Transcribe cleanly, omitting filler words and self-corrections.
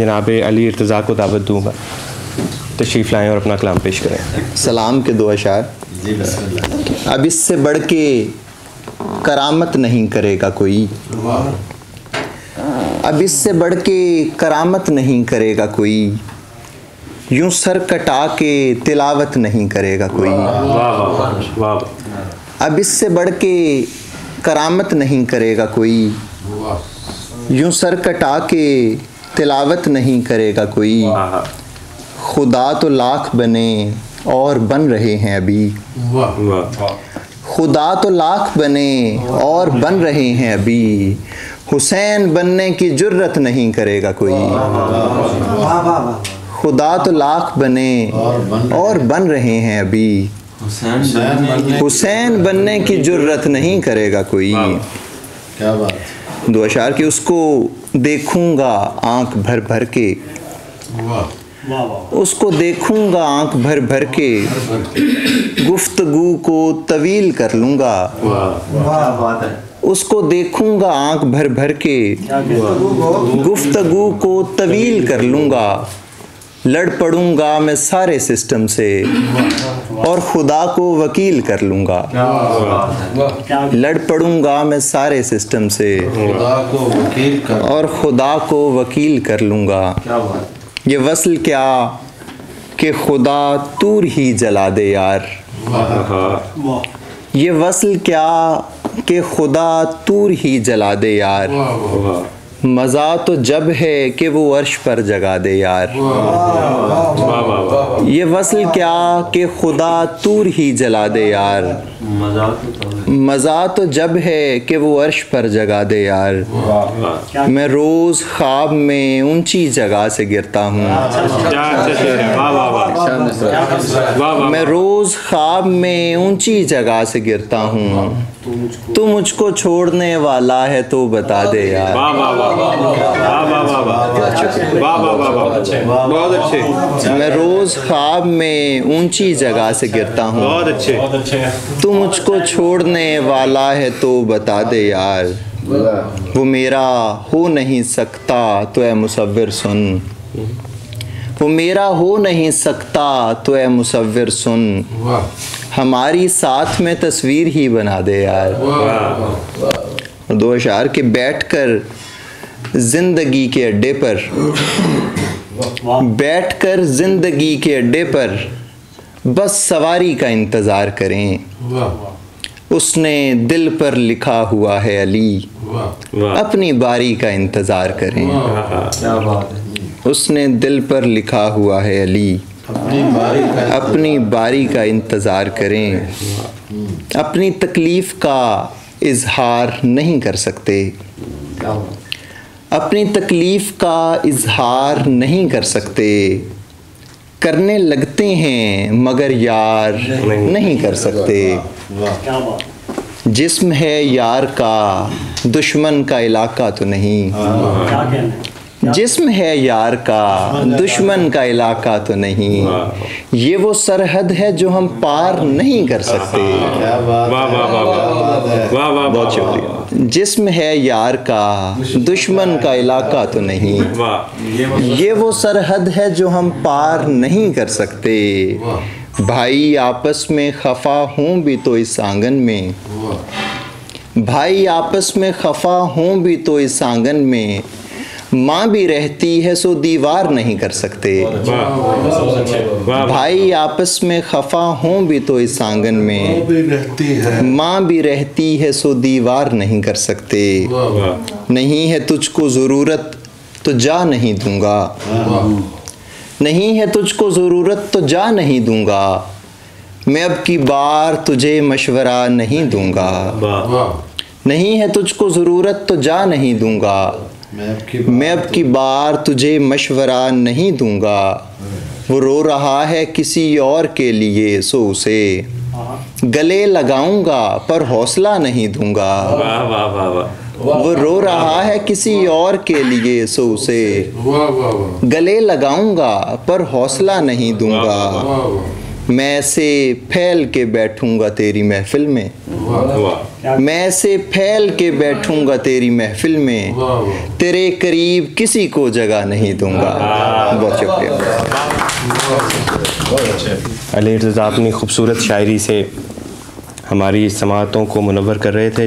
जनाब अली इर्तज़ा को दावत दूँगा, तशरीफ़ लाएँ और अपना कलाम पेश करें। सलाम के दो अशार। अब इससे बढ़ के करामत नहीं करेगा कोई, अब इससे बढ़ के करामत नहीं करेगा कोई, यूं सर कटा के तिलावत नहीं करेगा कोई। अब इससे बढ़ के करामत नहीं करेगा कोई, यूं सर कटा के तिलावत नहीं करेगा कोई। खुदा तो लाख बने और बन रहे हैं अभी, खुदा तो लाख बने और बन रहे हैं अभी, हुसैन बनने की जुर्रत नहीं करेगा कोई। खुदा तो लाख बने और बन रहे हैं अभी, हुसैन बनने की जुर्रत नहीं करेगा कोई। क्या बात। दो अशार के उसको देखूंगा आंख भर भर के, उसको देखूंगा आंख भर भर के, गुफ्तगू को तवील कर लूंगा। उसको देखूंगा आंख भर भर के, गुफ्तगू को तवील कर लूंगा। लड़ पड़ूंगा मैं सारे सिस्टम से और खुदा को वकील कर लूंगा। लड़ पड़ूंगा मैं सारे सिस्टम से और खुदा को वकील कर लूंगा। ये वसल क्या कि खुदा तूर ही जला दे यार, ये वसल क्या कि खुदा तूर ही जला दे यार। मज़ा तो जब है कि वो अर्श पर जगा दे यार। ये वसल क्या कि खुदा तूर ही जला दे यार। मज़ा तो जब है कि वो अर्श पर जगा दे यार। मैं रोज़ ख्वाब में ऊंची जगह से गिरता हूँ, मैं रोज़ ख्वाब में ऊंची जगह से गिरता हूँ। तू मुझको छोड़ने वाला है तो बता दे यार। बहुत अच्छे। मैं रोज़ ख्वाब में ऊंची जगह से गिरता हूँ, बहुत अच्छे। तू मुझको छोड़ने वाला है तो बता दे यार। वो मेरा हो नहीं सकता तो ऐ मुसव्विर सुन, वो मेरा हो नहीं सकता तो ऐ मुसव्विर सुन। हमारी साथ में तस्वीर ही बना दे यार। दो अशार के बैठकर जिंदगी के अड्डे पर, बैठकर जिंदगी के अड्डे पर बस सवारी का इंतज़ार करें। उसने दिल पर लिखा हुआ है अली, अपनी बारी का इंतज़ार करें। उसने दिल पर लिखा हुआ है अली, अपनी बारी का इंतज़ार करें। अपनी तकलीफ़ का इजहार नहीं कर सकते, अपनी तकलीफ़ का इजहार नहीं कर सकते। करने लगते हैं मगर यार नहीं कर सकते। जिस्म है यार का दुश्मन का इलाका तो नहीं, जिस्म है यार का दुश्मन का इलाका तो नहीं। ये वो सरहद है जो हम पार नहीं कर सकते। बहुत शुक्रिया। जिस्म है यार का दुश्मन का इलाका तो नहीं, ये वो सरहद है जो हम पार नहीं कर सकते। भाई आपस में खफा हों भी तो इस आंगन में, भाई आपस में खफा हों भी तो इस आंगन में, माँ भी रहती है सो दीवार नहीं कर सकते। भाई आपस में खफा हों भी तो इस आंगन में, माँ भी रहती है सो दीवार नहीं कर सकते। नहीं है तुझको ज़रूरत तो जा नहीं दूंगा, नहीं है तुझको ज़रूरत तो जा नहीं दूंगा। मैं अब की बार तुझे मशवरा नहीं दूंगा, नहीं है तुझको ज़रूरत तो जा नहीं दूंगा। मैं अब की बार तुझे मशवरा नहीं दूंगा। वो रो रहा है किसी और के लिए सो उसे गले लगाऊंगा पर हौसला नहीं दूंगा। वो रो रहा है किसी और के लिए सो उसे गले लगाऊंगा पर हौसला नहीं दूंगा। मैं ऐसे फैल के बैठूंगा तेरी महफिल में, मैं ऐसे फैल के बैठूंगा तेरी महफिल में, तेरे करीब किसी को जगह नहीं दूंगा। बहुत शुक्रिया। अली रज़ा अपनी खूबसूरत शायरी से हमारी समाअतों को मुनव्वर कर रहे थे।